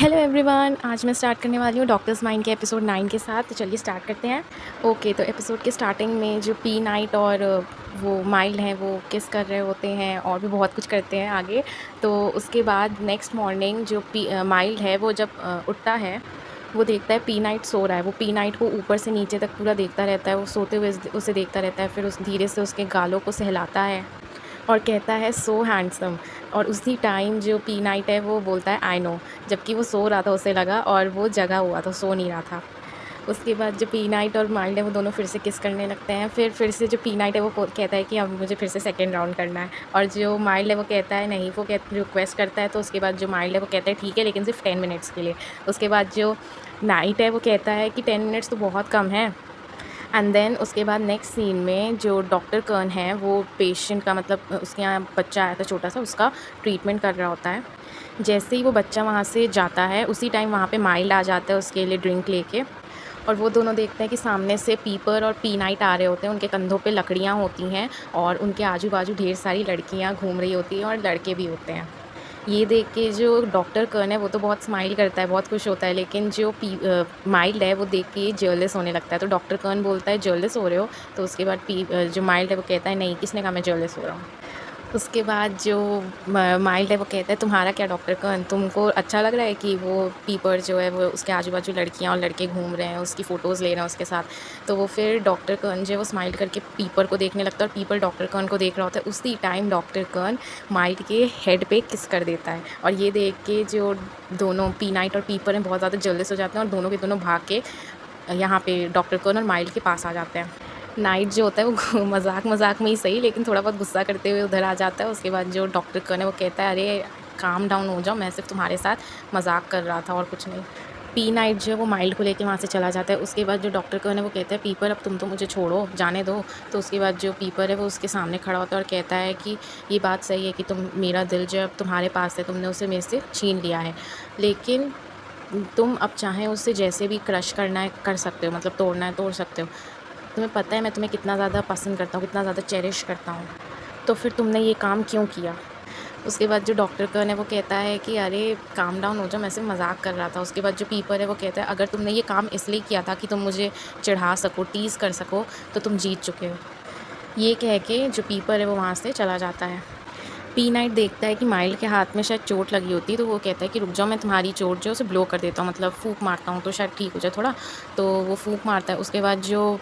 Hello everyone, आज मैं start करने वाली हूँ डॉक्टर्स माइंड के एपिसोड 9 के साथ। तो चलिए स्टार्ट करते हैं। ओके, तो एपिसोड के स्टार्टिंग में जो पी नाइट और वो माइल्ड हैं वो किस कर रहे होते हैं और भी बहुत कुछ करते हैं आगे। तो उसके बाद नेक्स्ट मॉर्निंग जो माइल्ड है वो जब उठता है, वो देखता है पी नाइट सो रहा है। वो पी नाइट को ऊपर से नीचे तक पूरा देखता रहता है, वो सोते हुए उसे देखता रहता है। फिर उस धीरे से उसके गालों को सहलाता है और कहता है सो हैंडसम। और उसी टाइम जो पी नाइट है वो बोलता है आई नो, जबकि वो सो रहा था, उसे लगा, और वो जगा हुआ था, सो नहीं रहा था। उसके बाद जो पी नाइट और माइल्ड है वो दोनों फिर से किस करने लगते हैं। फिर से जो पी नाइट है वो कहता है कि अब मुझे फिर से सेकेंड राउंड करना है। और जो माइल्ड है वो कहता है नहीं, वो रिक्वेस्ट करता है। तो उसके बाद जो माइल्ड है वो कहता है ठीक है, लेकिन सिर्फ 10 मिनट्स के लिए। उसके बाद जो नाइट है वो कहता है कि 10 मिनट्स तो बहुत कम है। एंड देन उसके बाद नेक्स्ट सीन में जो डॉक्टर कर्न है वो पेशेंट का, मतलब उसके यहाँ बच्चा आया था छोटा सा, उसका ट्रीटमेंट कर रहा होता है। जैसे ही वो बच्चा वहाँ से जाता है उसी टाइम वहाँ पे माइल्ड आ जाता है उसके लिए ड्रिंक लेके। और वो दोनों देखते हैं कि सामने से पीपर और पी नाइट आ रहे होते हैं। उनके कंधों पे लकड़ियाँ होती हैं और उनके आजू बाजू ढेर सारी लड़कियाँ घूम रही होती हैं और लड़के भी होते हैं। ये देख के जो डॉक्टर कर्न है वो तो बहुत स्माइल करता है, बहुत खुश होता है। लेकिन जो माइल्ड है वो देख के जर्लेस होने लगता है। तो डॉक्टर कर्न बोलता है जर्लेस हो रहे हो? तो उसके बाद जो माइल्ड है वो कहता है नहीं, किसने कहा मैं जर्लेस हो रहा हूँ। उसके बाद जो माइल्ड है वो कहता है तुम्हारा क्या डॉक्टर कर्न, तुमको अच्छा लग रहा है कि वो पीपर जो है वो उसके आजू बाजू लड़कियां और लड़के घूम रहे हैं, उसकी फ़ोटोज़ ले रहे हैं उसके साथ। तो वो फिर डॉक्टर कर्न जो है वो स्माइल करके पीपर को देखने लगता है और पीपर डॉक्टर कर्न को देख रहा होता है। उसी टाइम डॉक्टर कर्न माइल्ड के हेड पे किस कर देता है। और ये देख के जो दोनों पी नाइट और पीपर हैं बहुत ज़्यादा जल्दी हो जाते हैं और दोनों के दोनों भाग के यहाँ पे डॉक्टर कर्न और माइल्ड के पास आ जाते हैं। नाइट जो होता है वो मजाक मजाक में ही सही, लेकिन थोड़ा बहुत गुस्सा करते हुए उधर आ जाता है। उसके बाद जो डॉक्टर कर्न है वो कहता है अरे काम डाउन हो जाओ, मैं सिर्फ तुम्हारे साथ मजाक कर रहा था और कुछ नहीं। पी नाइट जो है वो माइल्ड को लेके वहाँ से चला जाता है। उसके बाद जो डॉक्टर कर्न है वो कहता है पीपर अब तुम तो मुझे छोड़ो, जाने दो। तो उसके बाद जो पीपर है वो उसके सामने खड़ा होता है और कहता है कि ये बात सही है कि तुम, मेरा दिल जो अब तुम्हारे पास है, तुमने उसे मेरे से छीन लिया है, लेकिन तुम अब चाहें उससे जैसे भी क्रश करना है कर सकते हो, मतलब तोड़ना है तोड़ सकते हो। तुम्हें पता है मैं तुम्हें कितना ज़्यादा पसंद करता हूँ, कितना ज़्यादा चेरिश करता हूँ, तो फिर तुमने ये काम क्यों किया? उसके बाद जो डॉक्टर कर्न है वो कहता है कि अरे काम डाउन हो जाओ, मैं सिर्फ मजाक कर रहा था। उसके बाद जो पीपर है वो कहता है अगर तुमने ये काम इसलिए किया था कि तुम मुझे चिढ़ा सको, टीज़ कर सको, तो तुम जीत चुके हो। ये कह के जो पीपर है वो वहाँ से चला जाता है। पी नाइट देखता है कि माइल्ड के हाथ में शायद चोट लगी होती है, तो वो कहता है कि रुक जाओ, मैं तुम्हारी चोट जो है उसे ब्लो कर देता हूँ, मतलब फूंक मारता हूँ तो शायद ठीक हो जाए थोड़ा। तो वो फूंक मारता है। उसके बाद जो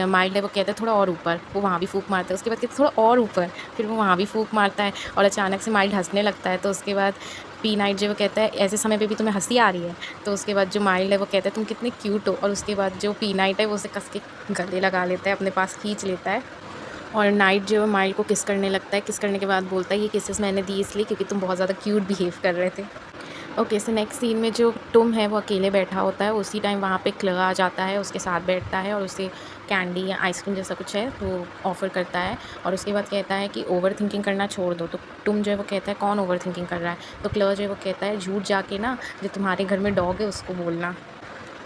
माइल्ड है वो कहता है थोड़ा और ऊपर, वो वहाँ भी फूंक मारता है। उसके बाद कहता है थोड़ा और ऊपर, फिर वो वहाँ भी फूंक मारता है और अचानक से माइल्ड हंसने लगता है। तो उसके बाद पी नाइट जो वो कहता है ऐसे समय पे भी तुम्हें हंसी आ रही है? तो उसके बाद जो माइल्ड है वो कहता है तुम कितने क्यूट हो। और उसके बाद जो पी नाइट है वो उसे कस के गले लगा लेता है, अपने पास खींच लेता है। और नाइट जो है माइल्ड को किस करने लगता है। किस करने के बाद बोलता है ये किसेस मैंने दी इसलिए क्योंकि तुम बहुत ज़्यादा क्यूट बिहेव कर रहे थे। ओके, सो नेक्स्ट सीन में जो टुम है वो अकेले बैठा होता है। उसी टाइम वहाँ पे क्लर आ जाता है, उसके साथ बैठता है और उसे कैंडी या आइसक्रीम जैसा कुछ है वो ऑफ़र करता है। और उसके बाद कहता है कि ओवर थिंकिंग करना छोड़ दो। तो टुम जो है वो कहता है कौन ओवर थिंकिंग कर रहा है? तो क्लर जो है वो कहता है झूठ जाके ना जो तुम्हारे घर में डॉग है उसको बोलना।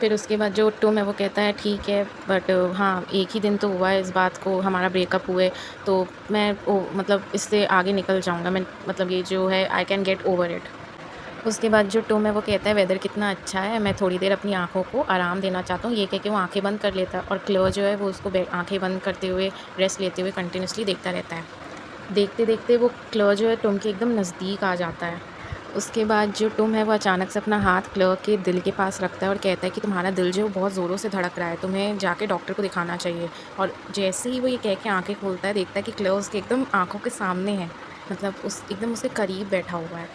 फिर उसके बाद जो टुम है वो कहता है ठीक है, बट हाँ एक ही दिन तो हुआ है इस बात को, हमारा ब्रेकअप हुए, तो मैं मतलब इससे आगे निकल जाऊँगा, मैं मतलब ये जो है I can get over it. उसके बाद जो टुम है वो कहता है वेदर कितना अच्छा है, मैं थोड़ी देर अपनी आँखों को आराम देना चाहता हूँ। ये कह के वो आँखें बंद कर लेता है और क्लो जो है वो उसको आँखें बंद करते हुए रेस्ट लेते हुए कंटिन्यूसली देखता रहता है। देखते देखते वो क्लो जो है टुम के एकदम नज़दीक आ जाता है। उसके बाद जो टुम है वो अचानक से अपना हाथ क्लर के दिल के पास रखता है और कहता है कि तुम्हारा दिल जो बहुत ज़ोरों से धड़क रहा है, तुम्हें जाके डॉक्टर को दिखाना चाहिए। और जैसे ही वो ये कह के आँखें खोलता है देखता है कि क्लर उसके एकदम आँखों के सामने है, मतलब उस एकदम उसके करीब बैठा हुआ है।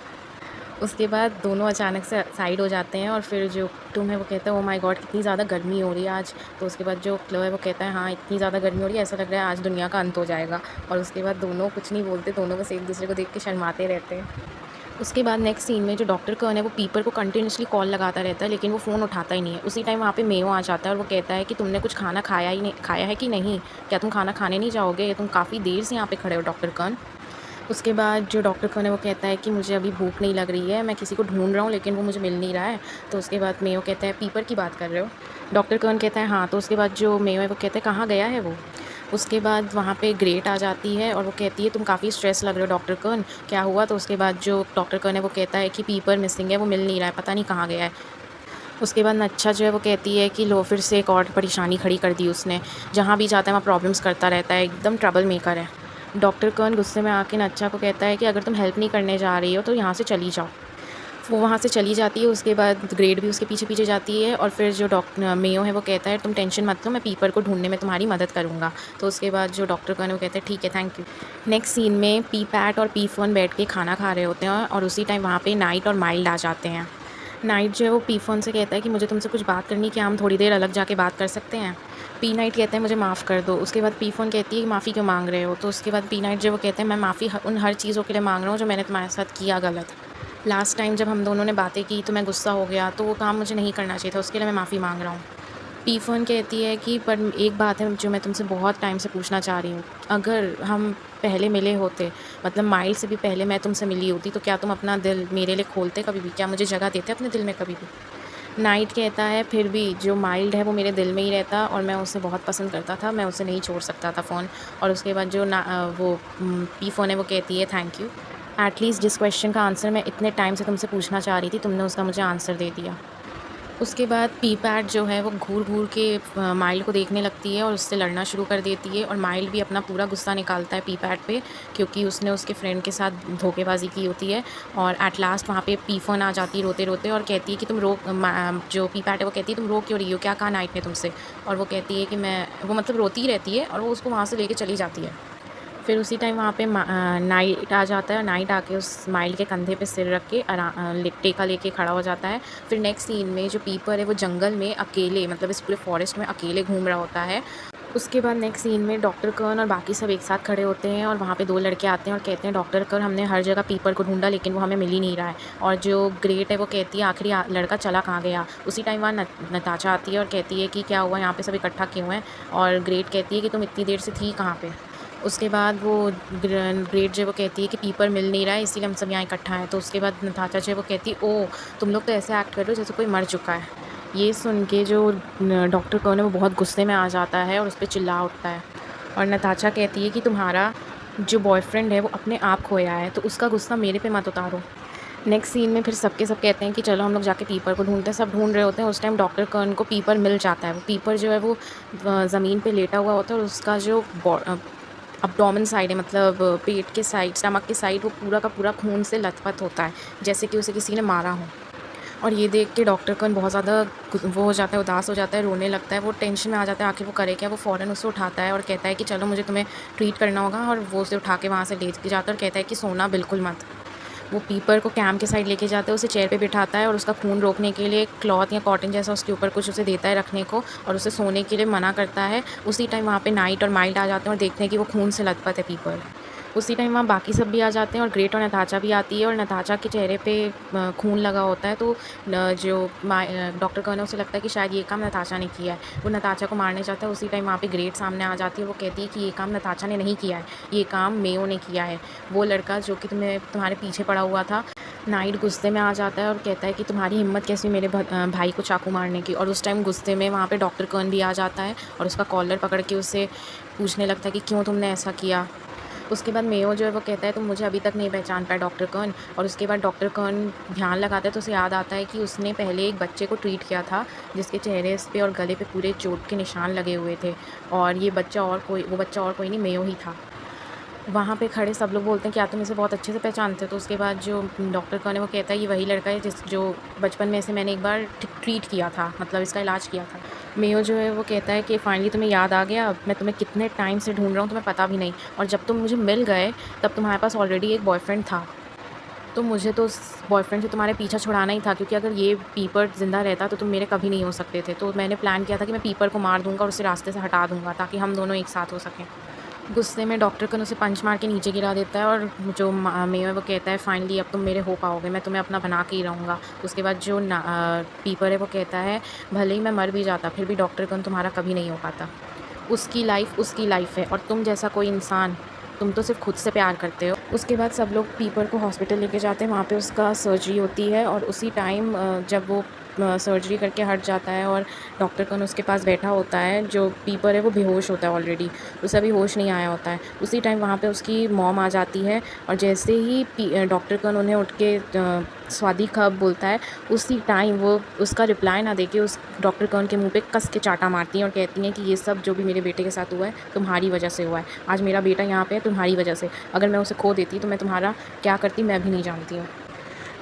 उसके बाद दोनों अचानक से साइड हो जाते हैं और फिर जो टुम है वो कहता है ओ माय गॉड कितनी ज़्यादा गर्मी हो रही है आज। तो उसके बाद जो क्लो है वो कहता है हाँ इतनी ज़्यादा गर्मी हो रही है, ऐसा लग रहा है आज दुनिया का अंत हो जाएगा। और उसके बाद दोनों कुछ नहीं बोलते, दोनों बस एक दूसरे को देख के शर्माते रहते हैं। उसके बाद नेक्स्ट सीन में जो डॉक्टर कर्न है वो पीपर को कंटिन्यूसली कॉल लगाता रहता है, लेकिन वो फ़ोन उठाता ही नहीं है। उसी टाइम वहाँ पे मेयो आ जाता है और वो कहता है कि तुमने कुछ खाना खाया है कि नहीं, क्या तुम खाना खाने नहीं जाओगे? तुम काफ़ी देर से यहाँ पे खड़े हो डॉक्टर कर्न। उसके बाद जो डॉक्टर कर्न है वो कहता है कि मुझे अभी भूख नहीं लग रही है, मैं किसी को ढूंढ रहा हूँ लेकिन वो मुझे मिल नहीं रहा है। तो उसके बाद मेयो कहता है पीपर की बात कर रहे हो? डॉक्टर कर्न कहता है हाँ। तो उसके बाद जो मेयो है वो कहता है कहाँ गया है वो? उसके बाद वहाँ पे ग्रेट आ जाती है और वो कहती है तुम काफ़ी स्ट्रेस लग रहे हो डॉक्टर कर्न, क्या हुआ? तो उसके बाद जो डॉक्टर कर्न है वो कहता है कि पीपर मिसिंग है, वो मिल नहीं रहा है, पता नहीं कहाँ गया है। उसके बाद नच्छा जो है वो कहती है कि लो फिर से एक और परेशानी खड़ी कर दी उसने, जहाँ भी जाता है वहाँ प्रॉब्लम्स करता रहता है, एकदम ट्रबल मेकर है। डॉक्टर कर्न गुस्से में आके नच्छा को कहता है कि अगर तुम हेल्प नहीं करने जा रही हो तो यहाँ से चली जाओ। वो वहाँ से चली जाती है, उसके बाद ग्रेड भी उसके पीछे पीछे जाती है और फिर जो मेयो है वो कहता है तुम टेंशन मत लो, मैं पीपर को ढूंढने में तुम्हारी मदद करूँगा। तो उसके बाद जो डॉक्टर कौन है वो कहते हैं ठीक है, थैंक यू। नेक्स्ट सीन में पी पैट और पी फोन बैठ के खाना खा रहे होते हैं और उसी टाइम वहाँ पे नाइट और माइल्ड आ जाते हैं। नाइट जो है वो पी फोन से कहता है कि मुझे तुमसे कुछ बात करनी, क्या हम थोड़ी देर अलग जाके बात कर सकते हैं? पी नाइट कहते हैं मुझे माफ़ कर दो। उसके बाद पी फोन कहती है कि माफ़ी क्यों मांग रहे हो? तो उसके बाद पी नाइट जो वो कहते हैं मैं माफ़ी उन हर चीज़ों के लिए मांग रहा हूँ जो मैंने तुम्हारे साथ किया गलत। लास्ट टाइम जब हम दोनों ने बातें की तो मैं गुस्सा हो गया, तो वो काम मुझे नहीं करना चाहिए था, उसके लिए मैं माफ़ी मांग रहा हूँ। पी फोन कहती है कि पर एक बात है जो मैं तुमसे बहुत टाइम से पूछना चाह रही हूँ, अगर हम पहले मिले होते, मतलब माइल से भी पहले मैं तुमसे मिली होती, तो क्या तुम अपना दिल मेरे लिए खोलते कभी भी? क्या मुझे जगह देते अपने दिल में कभी भी? नाइट कहता है फिर भी जो माइल्ड है वो मेरे दिल में ही रहता और मैं उसे बहुत पसंद करता था, मैं उसे नहीं छोड़ सकता था फ़ोन। और उसके बाद जो वो पी फ़ोन है वो कहती है थैंक यू, एटलीस्ट जिस क्वेश्चन का आंसर मैं इतने टाइम से तुमसे पूछना चाह रही थी तुमने उसका मुझे आंसर दे दिया। उसके बाद पी पैट जो है वो घूर घूर के माइल्ड को देखने लगती है और उससे लड़ना शुरू कर देती है और माइल्ड भी अपना पूरा गुस्सा निकालता है पी पैट पे, क्योंकि उसने उसके फ्रेंड के साथ धोखेबाजी की होती है। और एट लास्ट वहाँ पे पी फोन आ जाती है रोते रोते और कहती है कि तुम जो पी पैट है वो कहती है तुम रो क्यों रही हो, क्या कहा नाइट ने तुमसे? और वो कहती है कि मैं, वो मतलब रोती ही रहती है और वो उसको वहाँ से लेके चली जाती है। फिर उसी टाइम वहाँ पे नाइट आ जाता है और नाइट आके उस माइल के कंधे पे सिर रख के टेका लेके खड़ा हो जाता है। फिर नेक्स्ट सीन में जो पीपर है वो जंगल में अकेले, मतलब इस पूरे फॉरेस्ट में अकेले घूम रहा होता है। उसके बाद नेक्स्ट सीन में डॉक्टर कर्न और बाकी सब एक साथ खड़े होते हैं और वहाँ पे दो लड़के आते हैं और कहते हैं डॉक्टर कर्न हमने हर जगह पीपर को ढूंढा लेकिन वो हमें मिल ही नहीं रहा है। और जो ग्रेट है वो कहती है आखिरी लड़का चला कहाँ गया? उसी टाइम वहाँ नताशा आती है और कहती है कि क्या हुआ, यहाँ पे सब इकट्ठा क्यों हैं? और ग्रेट कहती है कि तुम इतनी देर से थी कहाँ पे? उसके बाद वो ग्रेट जो है वो कहती है कि पीपर मिल नहीं रहा है इसीलिए हम सब यहाँ इकट्ठा हैं। तो उसके बाद नताशा जो है वो कहती है ओ तुम लोग तो ऐसे एक्ट कर रहे हो जैसे कोई मर चुका है। ये सुन के जो डॉक्टर कौन है वो बहुत गुस्से में आ जाता है और उस पर चिल्ला उठता है। और नताशा कहती है कि तुम्हारा जो बॉयफ्रेंड है वो अपने आप खोया है तो उसका गुस्सा मेरे पे मत उतारो। नेक्स्ट सीन में फिर सबके सब कहते हैं कि चलो हम लोग जाके पीपर को ढूंढते हैं। सब ढूंढ रहे होते हैं, उस टाइम डॉक्टर कर्न को पीपर मिल जाता है। वो पीपर जो है वो ज़मीन पे लेटा हुआ होता है और उसका जो अब्डोमेन साइड है, मतलब पेट के साइड, स्टमक के साइड, वो पूरा का पूरा खून से लथपथ होता है जैसे कि उसे किसी ने मारा हो। और ये देख के डॉक्टर कन बहुत ज़्यादा वो हो जाता है, उदास हो जाता है, रोने लगता है, वो टेंशन में आ जाता है आखिर वो करे क्या। वो फ़ौरन उसे उठाता है और कहता है कि चलो मुझे तुम्हें ट्रीट करना होगा, और वो उसे उठा के वहाँ से ले के जाता है और कहता है कि सोना बिल्कुल मत। वो पीपर को कैम्प के साइड लेके जाता है, उसे चेयर पे बिठाता है और उसका खून रोकने के लिए क्लॉथ या कॉटन जैसा उसके ऊपर कुछ उसे देता है रखने को और उसे सोने के लिए मना करता है। उसी टाइम वहाँ पे नाइट और माइल्ड आ जाते हैं और देखते हैं कि वो खून से लथपथ है पीपर। उसी टाइम वहाँ बाकी सब भी आ जाते हैं और ग्रेट और नताशा भी आती है और नताशा के चेहरे पे खून लगा होता है। तो जो डॉक्टर कौन है उसे लगता है कि शायद ये काम नताशा ने किया है, वो नताशा को मारने चाहता है। उसी टाइम वहाँ पे ग्रेट सामने आ जाती है, वो कहती है कि ये काम नताशा ने नहीं किया है, ये काम मेयो ने किया है, वो लड़का जो कि तुम्हारे पीछे पड़ा हुआ था। नाइट गुस्से में आ जाता है और कहता है कि तुम्हारी हिम्मत कैसी मेरे भाई को चाकू मारने की। और उस टाइम गुस्से में वहाँ पे डॉक्टर कर्न भी आ जाता है और उसका कॉलर पकड़ के उससे पूछने लगता है कि क्यों तुमने ऐसा किया। उसके बाद मेयो जो है वो कहता है तुम मुझे अभी तक नहीं पहचान पाए डॉक्टर कर्न। और उसके बाद डॉक्टर कर्न ध्यान लगाता है तो उसे याद आता है कि उसने पहले एक बच्चे को ट्रीट किया था जिसके चेहरे पे और गले पे पूरे चोट के निशान लगे हुए थे, और वो बच्चा और कोई नहीं, मेयो ही था। वहाँ पे खड़े सब लोग बोलते हैं क्या तुम इसे बहुत अच्छे से पहचानते हो? तो उसके बाद जो डॉक्टर कौन है वो कहता है ये वही लड़का है जो बचपन में से मैंने एक बार ट्रीट किया था, मतलब इसका इलाज किया था। मेयो जो है वो कहता है कि फाइनली तुम्हें याद आ गया, मैं तुम्हें कितने टाइम से ढूंढ रहा हूँ तुम्हें पता भी नहीं, और जब तुम मुझे मिल गए तब तुम्हारे पास ऑलरेडी एक बॉयफ्रेंड था। तो मुझे तो उस बॉयफ्रेंड से तुम्हारे पीछा छुड़ाना ही था, क्योंकि अगर ये पीपर ज़िंदा रहता तो तुम मेरे कभी नहीं हो सकते थे। तो मैंने प्लान किया था कि मैं पीपर को मार दूँगा और उसे रास्ते से हटा दूँगा ताकि हम दोनों एक साथ हो सकें। गुस्से में डॉक्टर कन उसे पंच मार के नीचे गिरा देता है और जो मेयो है वो कहता है फाइनली अब तुम मेरे हो पाओगे, मैं तुम्हें अपना बना के ही रहूँगा। उसके बाद जो पीपर है वो कहता है भले ही मैं मर भी जाता फिर भी डॉक्टर कन तुम्हारा कभी नहीं हो पाता। उसकी लाइफ है और तुम जैसा कोई इंसान, तुम तो सिर्फ खुद से प्यार करते हो। उसके बाद सब लोग पीपर को हॉस्पिटल लेके जाते हैं, वहाँ पे उसका सर्जरी होती है और उसी टाइम जब वो सर्जरी करके हट जाता है और डॉक्टर कन उसके पास बैठा होता है। जो पीपर है वो बेहोश होता है ऑलरेडी, उसे अभी होश नहीं आया होता है। उसी टाइम वहाँ पे उसकी मॉम आ जाती है और जैसे ही डॉक्टर कन उन्हें उठ के स्वादी खब बोलता है, उसी टाइम वो उसका रिप्लाई ना देके उस डॉक्टर कन के मुंह पे कस के चाटा मारती हैं और कहती हैं कि ये सब जो भी मेरे बेटे के साथ हुआ है तुम्हारी वजह से हुआ है। आज मेरा बेटा यहाँ पे है तुम्हारी वजह से। अगर मैं उसे खो देती तो मैं तुम्हारा क्या करती मैं भी नहीं जानती हूँ।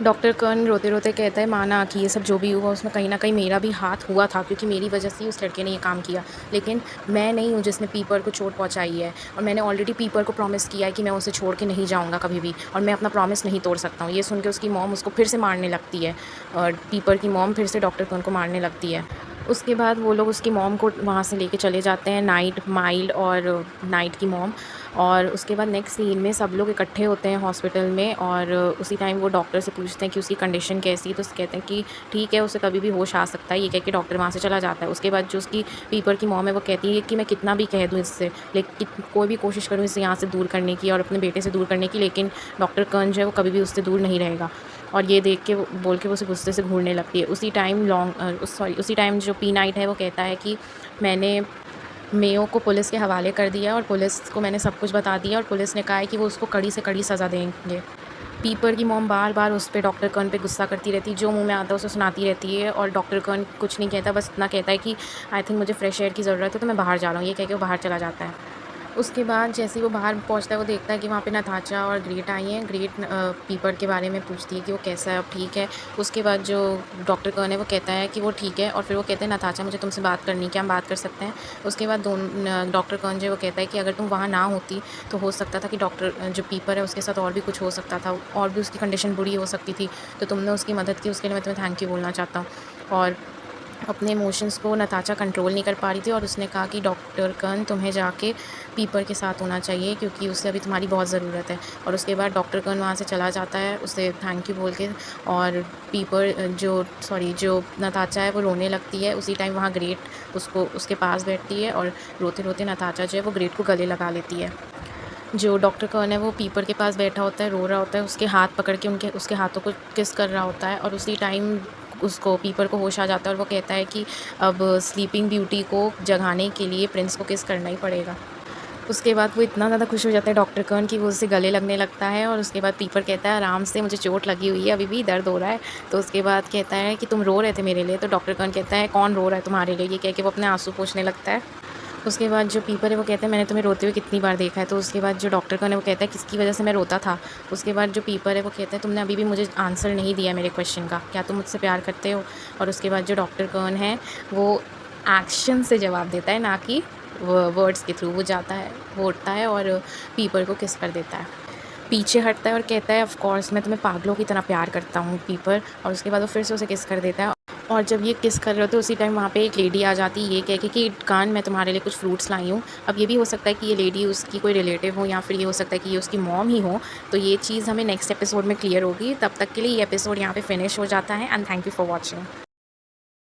डॉक्टर कर्ण रोते रोते कहता है माना कि ये सब जो भी हुआ उसमें कहीं ना कहीं मेरा भी हाथ हुआ था, क्योंकि मेरी वजह से ही उस लड़के ने ये काम किया। लेकिन मैं नहीं हूँ जिसने पीपर को चोट पहुँचाई है, और मैंने ऑलरेडी पीपर को प्रॉमिस किया है कि मैं उसे छोड़ के नहीं जाऊँगा कभी भी, और मैं अपना प्रॉमिस नहीं तोड़ सकता हूँ। ये सुन के उसकी मॉम उसको फिर से मारने लगती है, और पीपर की मॉम फिर से डॉक्टर कर्ण को मारने लगती है। उसके बाद वो लोग उसकी मॉम को वहाँ से लेके चले जाते हैं, नाइट, माइल्ड और नाइट की मॉम। और उसके बाद नेक्स्ट सीन में सब लोग इकट्ठे होते हैं हॉस्पिटल में, और उसी टाइम वो डॉक्टर से पूछते हैं कि उसकी कंडीशन कैसी है। तो कहते हैं कि ठीक है, उसे कभी भी होश आ सकता है। ये कह के डॉक्टर वहाँ से चला जाता है। उसके बाद जो उसकी पीपर की मॉम है वो कहती है कि मैं कितना भी कह दूँ इससे, लेकिन कोई भी कोशिश करूँ इसे यहाँ से दूर करने की और अपने बेटे से दूर करने की, लेकिन डॉक्टर कर्ण जो है वो कभी भी उससे दूर नहीं रहेगा। और ये देख के बोल के वो उसे गुस्से से घूरने लगती है। उसी टाइम जो पी नाइट है वो कहता है कि मैंने मेयो को पुलिस के हवाले कर दिया और पुलिस को मैंने सब कुछ बता दिया, और पुलिस ने कहा है कि वो उसको कड़ी से कड़ी सज़ा देंगे। पीपर की मॉम बार बार उस पे डॉक्टर कर्ण पे गुस्सा करती रहती है, जो मुंह में आता है उसे सुनाती रहती है, और डॉक्टर कर्ण कुछ नहीं कहता, बस इतना कहता है कि आई थिंक मुझे फ्रेश एयर की ज़रूरत है तो मैं बाहर जा रहा हूँ। ये कह के वो बाहर चला जाता है। उसके बाद जैसे ही वो बाहर पहुंचता है वो देखता है कि वहाँ पे नताशा और ग्रेट आई हैं। ग्रेट पीपर के बारे में पूछती है कि वो कैसा है, अब ठीक है। उसके बाद जो डॉक्टर कर्ण है वो कहता है कि वो ठीक है, और फिर वो कहते हैं नताशा मुझे तुमसे बात करनी है, क्या हम बात कर सकते हैं। उसके बाद डॉक्टर कर्ण जो है वो कहता है कि अगर तुम वहाँ ना होती तो हो सकता था कि डॉक्टर जो पीपर है उसके साथ और भी कुछ हो सकता था, और भी उसकी कंडीशन बुरी हो सकती थी। तो तुमने उसकी मदद की, उसके लिए मैं तुम्हें थैंक यू बोलना चाहता हूँ। और अपने इमोशंस को नताशा कंट्रोल नहीं कर पा रही थी, और उसने कहा कि डॉक्टर कर्ण तुम्हें जाके पीपर के साथ होना चाहिए, क्योंकि उसे अभी तुम्हारी बहुत ज़रूरत है। और उसके बाद डॉक्टर कर्ण वहाँ से चला जाता है उसे थैंक यू बोल के, और जो नताशा है वो रोने लगती है। उसी टाइम वहाँ ग्रेट उसके पास बैठती है, और रोते रोते नताशा जो है वो ग्रेट को गले लगा लेती है। जो डॉक्टर कर्ण है वो पीपर के पास बैठा होता है, रो रहा होता है, उसके हाथ पकड़ के उसके हाथों को किस कर रहा होता है, और उसी टाइम उसको पीपर को होश आ जाता है, और वो कहता है कि अब स्लीपिंग ब्यूटी को जगाने के लिए प्रिंस को किस करना ही पड़ेगा। उसके बाद वो इतना ज़्यादा खुश हो जाता है डॉक्टर कर्ण कि वो उससे गले लगने लगता है। और उसके बाद पीपर कहता है आराम से, मुझे चोट लगी हुई है, अभी भी दर्द हो रहा है। तो उसके बाद कहता है कि तुम रो रहे थे मेरे लिए। तो डॉक्टर कर्ण कहता है कौन रो रहा है तुम्हारे लिए, ये कह के वो अपने आंसू पोंछने लगता है। उसके बाद जो पीपर है वो कहता है मैंने तुम्हें रोते हुए कितनी बार देखा है। तो उसके बाद जो डॉक्टर कर्ण है वो कहता है किसकी वजह से मैं रोता था। उसके बाद जो पीपर है वो कहता है तुमने अभी भी मुझे आंसर नहीं दिया मेरे क्वेश्चन का, क्या तुम मुझसे प्यार करते हो। और उसके बाद जो डॉक्टर कर्ण है वो एक्शन से जवाब देता है, ना कि वर्ड्स के थ्रू। वो जाता है, वो उठता है और पीपर को किस कर देता है, पीछे हटता है और कहता है ऑफ कोर्स मैं तुम्हें पागलों की तरह प्यार करता हूँ पीपर। और उसके बाद वो फिर से उसे किस कर देता है। और जब ये किस कर रहे होते उसी टाइम वहाँ पे एक लेडी आ जाती है, ये कह के कि कान मैं तुम्हारे लिए कुछ फ्रूट्स लाई हूँ। अब ये भी हो सकता है कि ये लेडी उसकी कोई रिलेटिव हो, या फिर ये हो सकता है कि ये उसकी मॉम ही हो। तो ये चीज़ हमें नेक्स्ट एपिसोड में क्लियर होगी। तब तक के लिए ये एपिसोड यहाँ पे फिनिश हो जाता है। And thank you for watching.